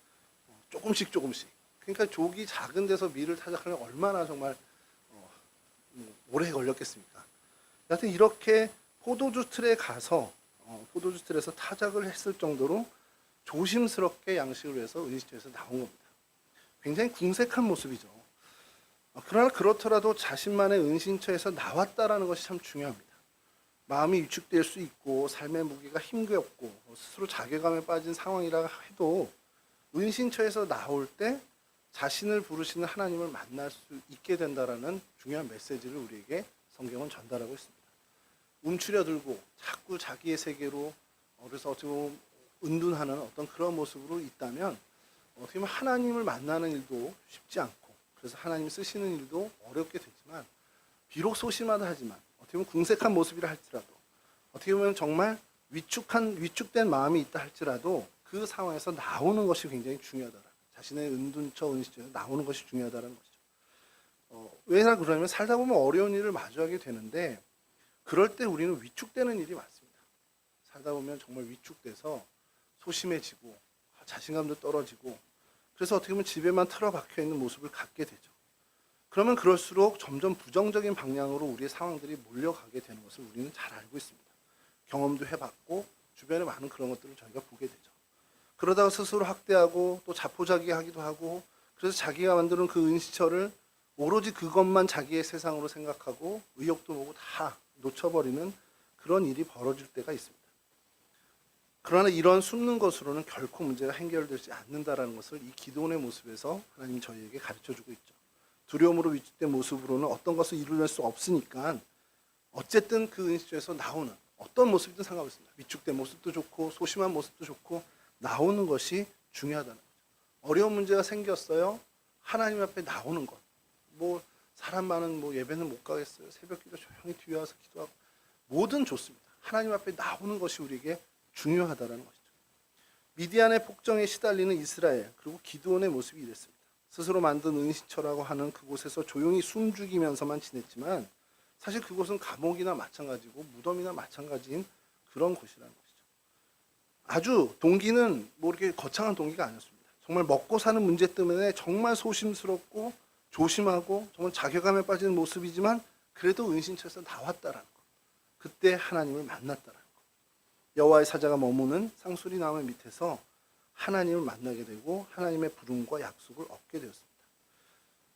조금씩 그러니까 족이 작은 데서 밀을 타작하면 얼마나 정말 오래 걸렸겠습니까? 하여튼 이렇게 포도주 틀에 가서 포도주 틀에서 타작을 했을 정도로 조심스럽게 양식을 해서 은신처에서 나온 겁니다. 굉장히 궁색한 모습이죠. 그러나 그렇더라도 자신만의 은신처에서 나왔다라는 것이 참 중요합니다. 마음이 위축될 수 있고 삶의 무게가 힘겹고 스스로 자괴감에 빠진 상황이라 해도 은신처에서 나올 때 자신을 부르시는 하나님을 만날 수 있게 된다라는 중요한 메시지를 우리에게 성경은 전달하고 있습니다. 움츠려들고 자꾸 자기의 세계로 그래서 어떻게 보면 은둔하는 어떤 그런 모습으로 있다면 어떻게 보면 하나님을 만나는 일도 쉽지 않고 그래서 하나님 쓰시는 일도 어렵게 되지만 비록 소심하다 하지만 어떻게 보면 궁색한 모습이라 할지라도 어떻게 보면 정말 위축된 마음이 있다 할지라도 그 상황에서 나오는 것이 굉장히 중요하다. 자신의 은둔처 은신처에서 나오는 것이 중요하다는 것이죠. 왜냐 그러냐면 살다 보면 어려운 일을 마주하게 되는데 그럴 때 우리는 위축되는 일이 많습니다. 살다 보면 정말 위축돼서 소심해지고 자신감도 떨어지고 그래서 어떻게 보면 집에만 틀어박혀 있는 모습을 갖게 되죠. 그러면 그럴수록 점점 부정적인 방향으로 우리의 상황들이 몰려가게 되는 것을 우리는 잘 알고 있습니다. 경험도 해봤고 주변에 많은 그런 것들을 저희가 보게 되죠. 그러다가 스스로 학대하고 또 자포자기하기도 하고 그래서 자기가 만드는 그 은시처를 오로지 그것만 자기의 세상으로 생각하고 의욕도 보고 다 놓쳐버리는 그런 일이 벌어질 때가 있습니다. 그러나 이런 숨는 것으로는 결코 문제가 해결되지 않는다라는 것을 이 기도원의 모습에서 하나님이 저희에게 가르쳐주고 있죠. 두려움으로 위축된 모습으로는 어떤 것을 이루낼 수 없으니까 어쨌든 그 은시처에서 나오는 어떤 모습이든 상관없습니다. 위축된 모습도 좋고 소심한 모습도 좋고 나오는 것이 중요하다는 거죠. 어려운 문제가 생겼어요. 하나님 앞에 나오는 것. 뭐 사람 많은 예배는 못 가겠어요. 새벽기도 조용히 뒤에 와서 기도하고 뭐든 좋습니다. 하나님 앞에 나오는 것이 우리에게 중요하다는 것이죠. 미디안의 폭정에 시달리는 이스라엘 그리고 기드온의 모습이 이랬습니다. 스스로 만든 은시처라고 하는 그곳에서 조용히 숨죽이면서만 지냈지만 사실 그곳은 감옥이나 마찬가지고 무덤이나 마찬가지인 그런 곳이라는 것이죠. 아주 동기는 이렇게 거창한 동기가 아니었습니다. 정말 먹고 사는 문제 때문에 정말 소심스럽고 조심하고 정말 자괴감에 빠지는 모습이지만 그래도 은신처에서 나왔다라는 것. 그때 하나님을 만났다라는 것. 여호와의 사자가 머무는 상수리 나무 밑에서 하나님을 만나게 되고 하나님의 부름과 약속을 얻게 되었습니다.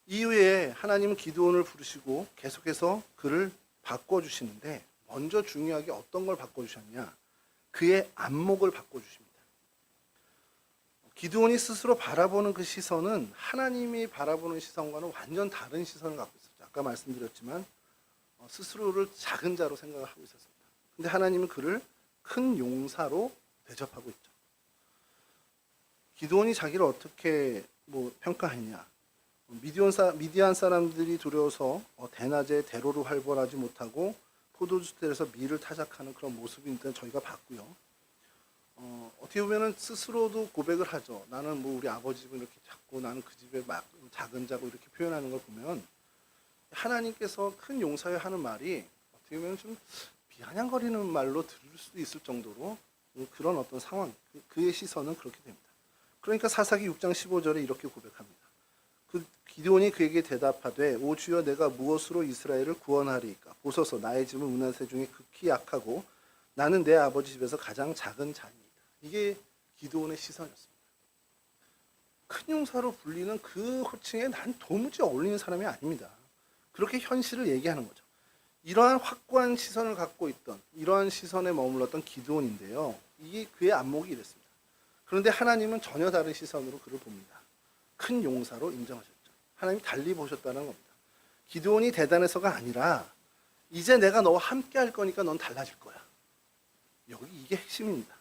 이후에 하나님은 기드온을 부르시고 계속해서 그를 바꿔주시는데 먼저 중요하게 어떤 걸 바꿔주셨냐? 그의 안목을 바꿔주십니다. 기드온이 스스로 바라보는 그 시선은 하나님이 바라보는 시선과는 완전 다른 시선을 갖고 있었죠. 아까 말씀드렸지만 스스로를 작은 자로 생각을 하고 있었습니다. 근데 하나님은 그를 큰 용사로 대접하고 있죠. 기드온이 자기를 어떻게 평가했냐? 미디안 사람들이 두려워서 대낮에 대로로 활보하지 못하고 포도주ter에서 밀을 타작하는 그런 모습을 저희가 봤고요. 어떻게 보면은 스스로도 고백을 하죠. 나는 우리 아버지 집을 이렇게 잡고 나는 그 집에 막 작은 자고 이렇게 표현하는 걸 보면 하나님께서 큰 용사여 하는 말이 어떻게 보면 좀 비아냥거리는 말로 들을 수도 있을 정도로 그런 어떤 상황, 그의 시선은 그렇게 됩니다. 그러니까 사사기 6장 15절에 이렇게 고백합니다. 그 기드온이 그에게 대답하되 오 주여 내가 무엇으로 이스라엘을 구원하리이까 보소서 나의 집은 문하세 중에 극히 약하고 나는 내 아버지 집에서 가장 작은 자니이다. 이게 기드온의 시선이었습니다. 큰 용사로 불리는 그 호칭에 난 도무지 어울리는 사람이 아닙니다. 그렇게 현실을 얘기하는 거죠. 이러한 확고한 시선을 갖고 있던 이러한 시선에 머물렀던 기드온인데요. 이게 그의 안목이 이랬습니다. 그런데 하나님은 전혀 다른 시선으로 그를 봅니다. 큰 용사로 인정하셨죠. 하나님이 달리 보셨다는 겁니다. 기드온이 대단해서가 아니라 이제 내가 너와 함께 할 거니까 넌 달라질 거야. 여기 이게 핵심입니다.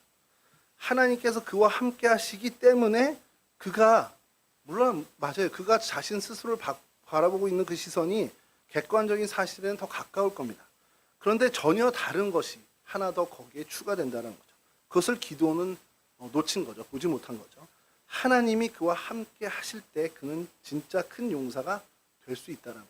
하나님께서 그와 함께 하시기 때문에 그가 물론 맞아요. 그가 자신 스스로를 바라보고 있는 그 시선이 객관적인 사실에는 더 가까울 겁니다. 그런데 전혀 다른 것이 하나 더 거기에 추가된다는 거죠. 그것을 기드온은 놓친 거죠. 보지 못한 거죠. 하나님이 그와 함께 하실 때 그는 진짜 큰 용사가 될 수 있다는 것.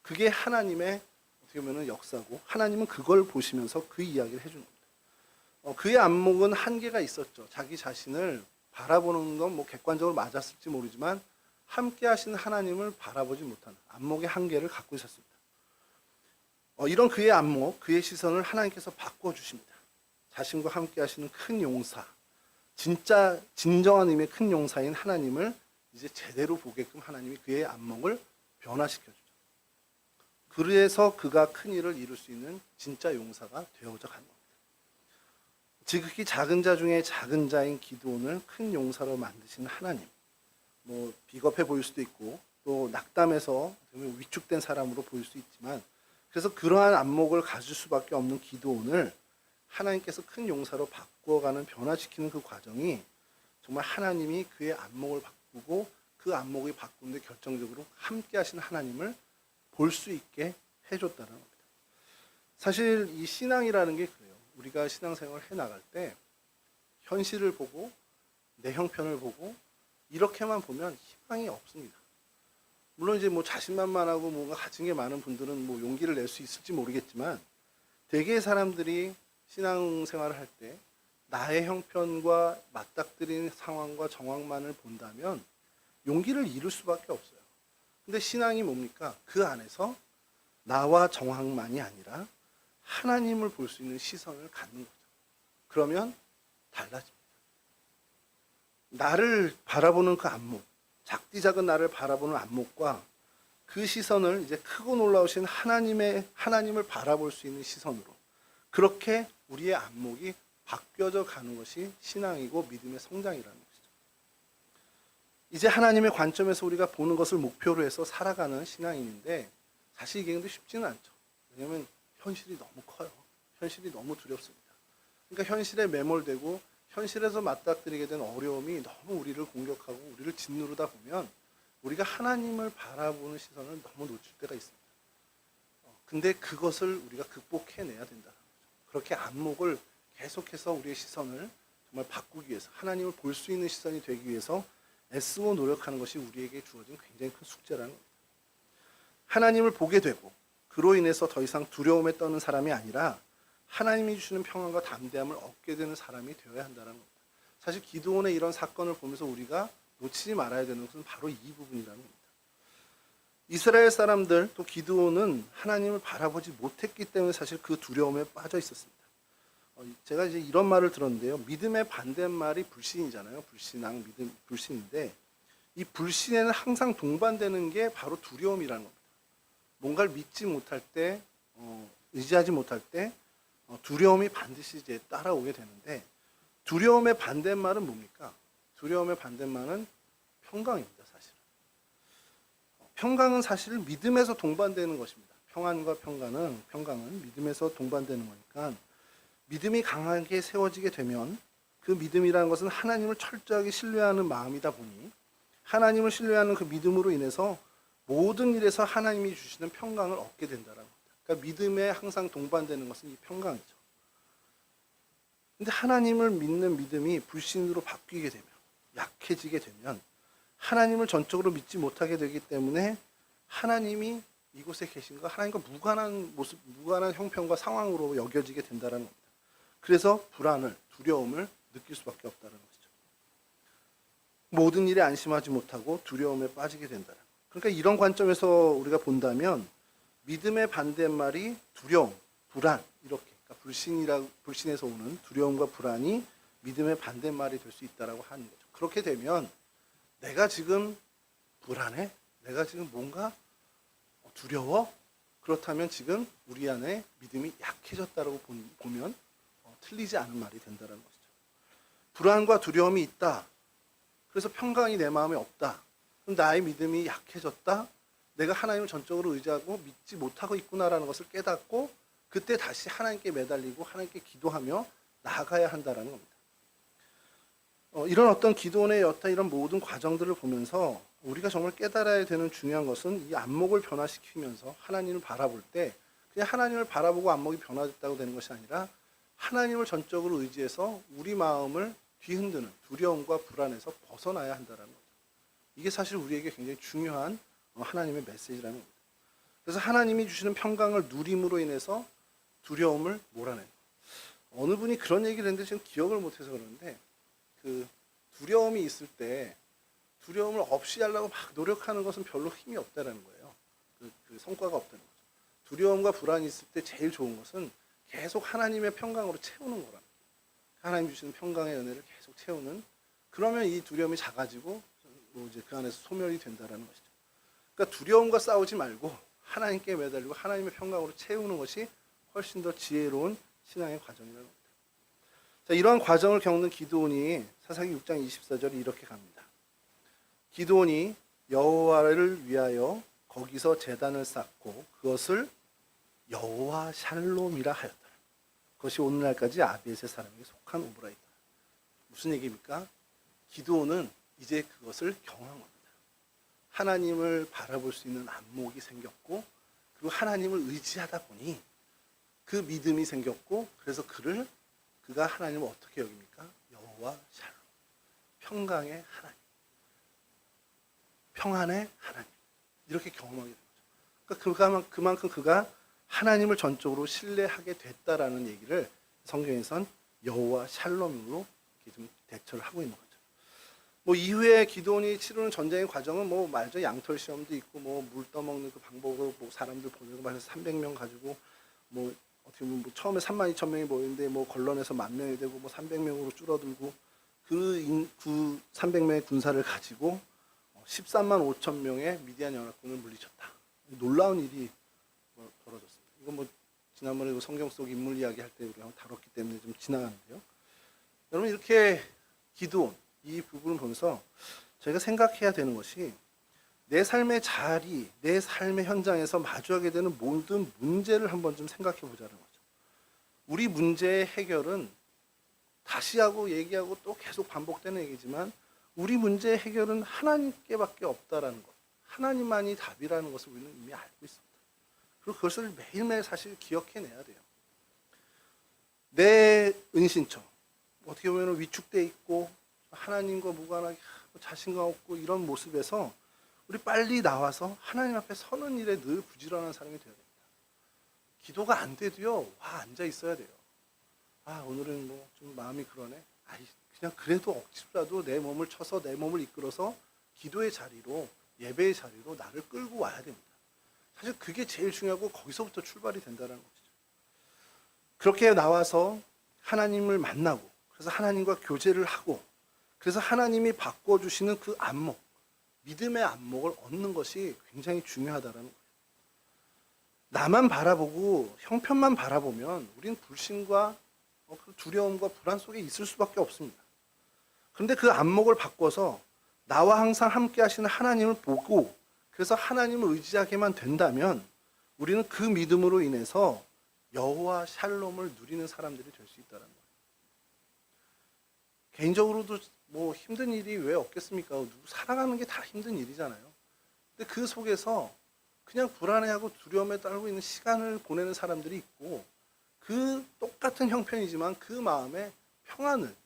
그게 하나님의 어떻게 보면 역사고, 하나님은 그걸 보시면서 그 이야기를 해주는 겁니다. 그의 안목은 한계가 있었죠. 자기 자신을 바라보는 건 뭐 객관적으로 맞았을지 모르지만 함께 하시는 하나님을 바라보지 못하는 안목의 한계를 갖고 있었습니다. 이런 그의 안목, 그의 시선을 하나님께서 바꿔주십니다. 자신과 함께 하시는 큰 용사, 진짜 진정한 의미의 큰 용사인 하나님을 이제 제대로 보게끔 하나님이 그의 안목을 변화시켜주죠. 그래서 그가 큰 일을 이룰 수 있는 진짜 용사가 되어져 가는 겁니다. 지극히 작은 자 중에 작은 자인 기드온을 큰 용사로 만드신 하나님. 뭐 비겁해 보일 수도 있고 또 낙담해서 위축된 사람으로 보일 수 있지만, 그래서 그러한 안목을 가질 수밖에 없는 기드온을 하나님께서 큰 용사로 바꿔가는, 변화시키는 그 과정이 정말 하나님이 그의 안목을 바꾸고 그 안목이 바꾸는데 결정적으로 함께 하시는 하나님을 볼 수 있게 해줬다는 겁니다. 사실 이 신앙이라는 게 그래요. 우리가 신앙생활을 해나갈 때 현실을 보고 내 형편을 보고 이렇게만 보면 희망이 없습니다. 물론 이제 뭐 자신만만하고 뭔가 가진 게 많은 분들은 뭐 용기를 낼 수 있을지 모르겠지만, 대개의 사람들이 신앙생활을 할 때 나의 형편과 맞닥뜨린 상황과 정황만을 본다면 용기를 잃을 수밖에 없어요. 근데 신앙이 뭡니까? 그 안에서 나와 정황만이 아니라 하나님을 볼 수 있는 시선을 갖는 거죠. 그러면 달라집니다. 나를 바라보는 그 안목, 작디 작은 나를 바라보는 안목과 그 시선을 이제 크고 놀라우신 하나님을 바라볼 수 있는 시선으로, 그렇게 우리의 안목이 바뀌어져 가는 것이 신앙이고 믿음의 성장이라는 것이죠. 이제 하나님의 관점에서 우리가 보는 것을 목표로 해서 살아가는 신앙인인데, 사실 이게 근데 쉽지는 않죠. 왜냐하면 현실이 너무 커요. 현실이 너무 두렵습니다. 그러니까 현실에 매몰되고 현실에서 맞닥뜨리게 된 어려움이 너무 우리를 공격하고 우리를 짓누르다 보면 우리가 하나님을 바라보는 시선을 너무 놓칠 때가 있습니다. 근데 그것을 우리가 극복해내야 된다는 거죠. 그렇게 안목을 계속해서 우리의 시선을 정말 바꾸기 위해서, 하나님을 볼 수 있는 시선이 되기 위해서 애쓰고 노력하는 것이 우리에게 주어진 굉장히 큰 숙제라는 겁니다. 하나님을 보게 되고 그로 인해서 더 이상 두려움에 떠는 사람이 아니라 하나님이 주시는 평안과 담대함을 얻게 되는 사람이 되어야 한다는 겁니다. 사실 기드온의 이런 사건을 보면서 우리가 놓치지 말아야 되는 것은 바로 이 부분이라는 겁니다. 이스라엘 사람들 또 기드온은 하나님을 바라보지 못했기 때문에 사실 그 두려움에 빠져 있었습니다. 제가 이제 이런 말을 들었는데요. 믿음의 반대말이 불신이잖아요. 불신앙, 믿음, 불신인데 이 불신에는 항상 동반되는 게 바로 두려움이라는 겁니다. 뭔가를 믿지 못할 때, 의지하지 못할 때 두려움이 반드시 이제 따라오게 되는데, 두려움의 반대말은 뭡니까? 두려움의 반대말은 평강입니다, 사실은. 평강은 사실 믿음에서 동반되는 것입니다. 평안과 평강은 믿음에서 동반되는 거니까, 믿음이 강하게 세워지게 되면 그 믿음이라는 것은 하나님을 철저하게 신뢰하는 마음이다 보니 하나님을 신뢰하는 그 믿음으로 인해서 모든 일에서 하나님이 주시는 평강을 얻게 된다는 겁니다. 그러니까 믿음에 항상 동반되는 것은 이 평강이죠. 근데 하나님을 믿는 믿음이 불신으로 바뀌게 되면, 약해지게 되면 하나님을 전적으로 믿지 못하게 되기 때문에 하나님이 이곳에 계신 것, 하나님과 무관한 모습, 무관한 형편과 상황으로 여겨지게 된다는 겁니다. 그래서 불안을, 두려움을 느낄 수밖에 없다는 것이죠. 모든 일에 안심하지 못하고 두려움에 빠지게 된다는 것. 그러니까 이런 관점에서 우리가 본다면 믿음의 반대말이 두려움, 불안, 이렇게, 그러니까 불신에서 오는 두려움과 불안이 믿음의 반대말이 될 수 있다라고 하는 거죠. 그렇게 되면 내가 지금 불안해? 내가 지금 뭔가 두려워? 그렇다면 지금 우리 안에 믿음이 약해졌다라고 보면 틀리지 않은 말이 된다는 것이죠. 불안과 두려움이 있다. 그래서 평강이 내 마음에 없다. 그럼 나의 믿음이 약해졌다. 내가 하나님을 전적으로 의지하고 믿지 못하고 있구나라는 것을 깨닫고 그때 다시 하나님께 매달리고 하나님께 기도하며 나아가야 한다는 겁니다. 이런 어떤 기도원의 이런 모든 과정들을 보면서 우리가 정말 깨달아야 되는 중요한 것은 이 안목을 변화시키면서 하나님을 바라볼 때 그냥 하나님을 바라보고 안목이 변화됐다고 되는 것이 아니라 하나님을 전적으로 의지해서 우리 마음을 뒤흔드는 두려움과 불안에서 벗어나야 한다는 거죠. 이게 사실 우리에게 굉장히 중요한 하나님의 메시지라는 겁니다. 그래서 하나님이 주시는 평강을 누림으로 인해서 두려움을 몰아내는 거예요. 어느 분이 그런 얘기를 했는데 지금 기억을 못해서 그러는데, 그 두려움이 있을 때 두려움을 없이 하려고 막 노력하는 것은 별로 힘이 없다라는 거예요. 그 성과가 없다는 거죠. 두려움과 불안이 있을 때 제일 좋은 것은 계속 하나님의 평강으로 채우는 거랍니다. 하나님 주시는 평강의 은혜를 계속 채우는, 그러면 이 두려움이 작아지고 뭐 이제 그 안에서 소멸이 된다라는 것이죠. 그러니까 두려움과 싸우지 말고 하나님께 매달리고 하나님의 평강으로 채우는 것이 훨씬 더 지혜로운 신앙의 과정이라는 겁니다. 자, 이러한 과정을 겪는 기드온이 사사기 6장 24절에 이렇게 갑니다. 기드온이 여호와를 위하여 거기서 제단을 쌓고 그것을 여호와 샬롬이라 하였더라. 그것이 오늘날까지 아비에세 사람에게 속한 오브라이다. 무슨 얘기입니까? 기드온은 이제 그것을 경험한 겁니다. 하나님을 바라볼 수 있는 안목이 생겼고, 그리고 하나님을 의지하다 보니 그 믿음이 생겼고, 그래서 그가 하나님을 어떻게 여깁니까? 여호와 샬롬, 평강의 하나님, 평안의 하나님, 이렇게 경험하게 된 거죠. 그러니까 그만큼 그가 하나님을 전적으로 신뢰하게 됐다라는 얘기를 성경에선 여호와 샬롬으로 이렇게 좀 대처를 하고 있는 거죠. 뭐 이후에 기드온이 치르는 전쟁의 과정은 뭐 말죠. 양털 시험도 있고, 뭐 물 떠먹는 그 방법으로 뭐 사람들 보내고 말해서 300명 가지고 뭐 어떻게 보면 뭐 처음에 32,000명이 모이는데 뭐 걸러내서 10,000명이 되고 뭐 300명으로 줄어들고, 그 300명의 군사를 가지고 135,000명의 미디안 연합군을 물리쳤다. 놀라운 일이 벌어졌습니다. 이건 뭐 지난번에 그 성경 속 인물 이야기 할 때 우리가 다뤘기 때문에 좀 지나가는데요. 여러분, 이렇게 기드온 이 부분을 보면서 저희가 생각해야 되는 것이, 내 삶의 자리, 내 삶의 현장에서 마주하게 되는 모든 문제를 한번 좀 생각해 보자는 거죠. 우리 문제의 해결은 다시 하고 얘기하고 또 계속 반복되는 얘기지만, 우리 문제의 해결은 하나님께밖에 없다라는 것, 하나님만이 답이라는 것을 우리는 이미 알고 있습니다. 그리고 그것을 매일매일 사실 기억해내야 돼요. 내 은신처, 어떻게 보면 위축돼 있고 하나님과 무관하게 자신감 없고 이런 모습에서 우리 빨리 나와서 하나님 앞에 서는 일에 늘 부지런한 사람이 되어야 됩니다. 기도가 안 돼도요, 와 앉아 있어야 돼요. 아, 오늘은 뭐 좀 마음이 그러네. 그냥 그래도 억지로라도 내 몸을 쳐서 내 몸을 이끌어서 기도의 자리로, 예배의 자리로 나를 끌고 와야 됩니다. 사실 그게 제일 중요하고 거기서부터 출발이 된다는 것이죠. 그렇게 나와서 하나님을 만나고, 그래서 하나님과 교제를 하고, 그래서 하나님이 바꿔주시는 그 안목, 믿음의 안목을 얻는 것이 굉장히 중요하다는 거예요. 나만 바라보고 형편만 바라보면 우리는 불신과 두려움과 불안 속에 있을 수밖에 없습니다. 그런데 그 안목을 바꿔서 나와 항상 함께 하시는 하나님을 보고, 그래서 하나님을 의지하게만 된다면 우리는 그 믿음으로 인해서 여호와 샬롬을 누리는 사람들이 될 수 있다는 거예요. 개인적으로도 뭐 힘든 일이 왜 없겠습니까? 살아가는 게 다 힘든 일이잖아요. 근데 그 속에서 그냥 불안해하고 두려움에 떨고 있는 시간을 보내는 사람들이 있고, 그 똑같은 형편이지만 그 마음에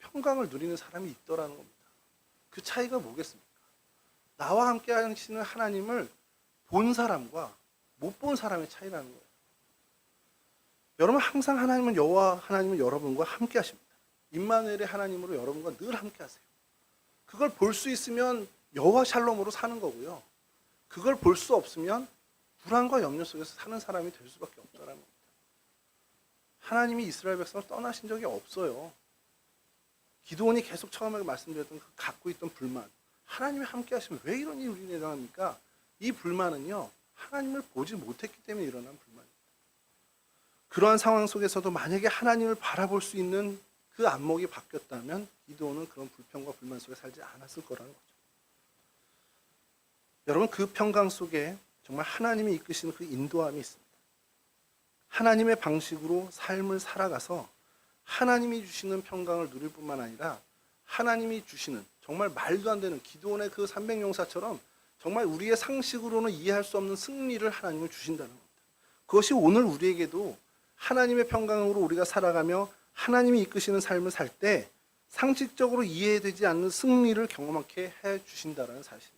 평강을 누리는 사람이 있더라는 겁니다. 그 차이가 뭐겠습니까? 나와 함께 하시는 하나님을 본 사람과 못 본 사람의 차이라는 거예요. 여러분, 항상 여호와 하나님은 여러분과 함께 하십니다. 임마누엘의 하나님으로 여러분과 늘 함께 하세요. 그걸 볼 수 있으면 여호와 샬롬으로 사는 거고요. 그걸 볼 수 없으면 불안과 염려 속에서 사는 사람이 될 수밖에 없다는 겁니다. 하나님이 이스라엘 백성을 떠나신 적이 없어요. 기드온이 계속 처음에 말씀드렸던 그 갖고 있던 불만, 하나님이 함께 하시면 왜 이런 일이 우리에게 일어납니까? 이 불만은요, 하나님을 보지 못했기 때문에 일어난 불만입니다. 그러한 상황 속에서도 만약에 하나님을 바라볼 수 있는 그 안목이 바뀌었다면 기드온은 그런 불평과 불만 속에 살지 않았을 거라는 거죠. 여러분, 그 평강 속에 정말 하나님이 이끄시는 그 인도함이 있습니다. 하나님의 방식으로 삶을 살아가서 하나님이 주시는 평강을 누릴 뿐만 아니라 하나님이 주시는 정말 말도 안 되는 기드온의 그 300용사처럼 정말 우리의 상식으로는 이해할 수 없는 승리를 하나님을 주신다는 겁니다. 그것이 오늘 우리에게도 하나님의 평강으로 우리가 살아가며 하나님이 이끄시는 삶을 살 때 상식적으로 이해되지 않는 승리를 경험하게 해 주신다라는 사실이죠.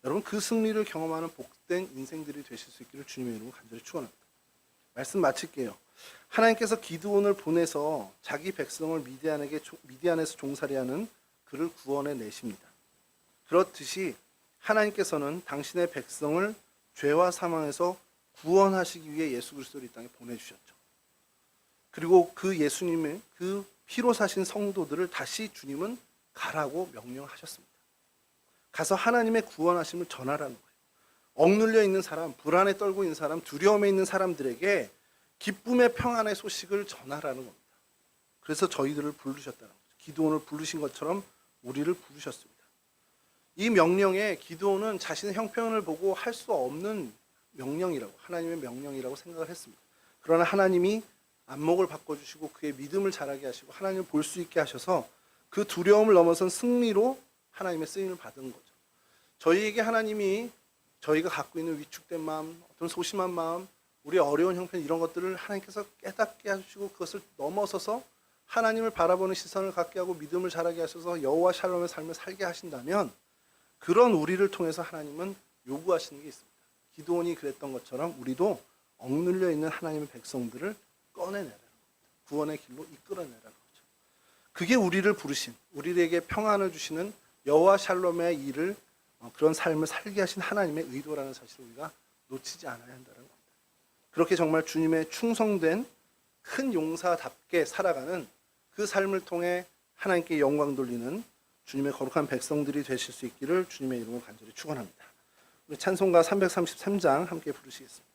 여러분, 그 승리를 경험하는 복된 인생들이 되실 수 있기를 주님의 이름으로 간절히 축원합니다. 말씀 마칠게요. 하나님께서 기드온을 보내서 자기 백성을 미디안에서 종살이하는 그를 구원해 내십니다. 그렇듯이 하나님께서는 당신의 백성을 죄와 사망에서 구원하시기 위해 예수 그리스도를 이 땅에 보내주셨죠. 그리고 그 예수님의 그 피로 사신 성도들을 다시 주님은 가라고 명령하셨습니다. 가서 하나님의 구원하심을 전하라는 거예요. 억눌려 있는 사람, 불안에 떨고 있는 사람, 두려움에 있는 사람들에게 기쁨의 평안의 소식을 전하라는 겁니다. 그래서 저희들을 부르셨다는 거죠. 기드온을 부르신 것처럼 우리를 부르셨습니다. 이 명령에 기드온은 자신의 형편을 보고 할 수 없는 명령이라고, 하나님의 명령이라고 생각을 했습니다. 그러나 하나님이 안목을 바꿔주시고 그의 믿음을 자라게 하시고 하나님을 볼 수 있게 하셔서 그 두려움을 넘어선 승리로 하나님의 쓰임을 받은 거죠. 저희에게 하나님이 저희가 갖고 있는 위축된 마음, 어떤 소심한 마음, 우리의 어려운 형편, 이런 것들을 하나님께서 깨닫게 하시고 그것을 넘어서서 하나님을 바라보는 시선을 갖게 하고 믿음을 자라게 하셔서 여호와 샬롬의 삶을 살게 하신다면, 그런 우리를 통해서 하나님은 요구하시는 게 있습니다. 기드온이 그랬던 것처럼 우리도 억눌려 있는 하나님의 백성들을 꺼내내라는 겁니다. 구원의 길로 이끌어내라는 거죠. 그게 우리를 부르신, 우리에게 평안을 주시는 여호와 샬롬의 일을, 그런 삶을 살게 하신 하나님의 의도라는 사실을 우리가 놓치지 않아야 한다는 겁니다. 그렇게 정말 주님의 충성된 큰 용사답게 살아가는 그 삶을 통해 하나님께 영광 돌리는 주님의 거룩한 백성들이 되실 수 있기를 주님의 이름으로 간절히 축원합니다. 우리 찬송가 333장 함께 부르시겠습니다.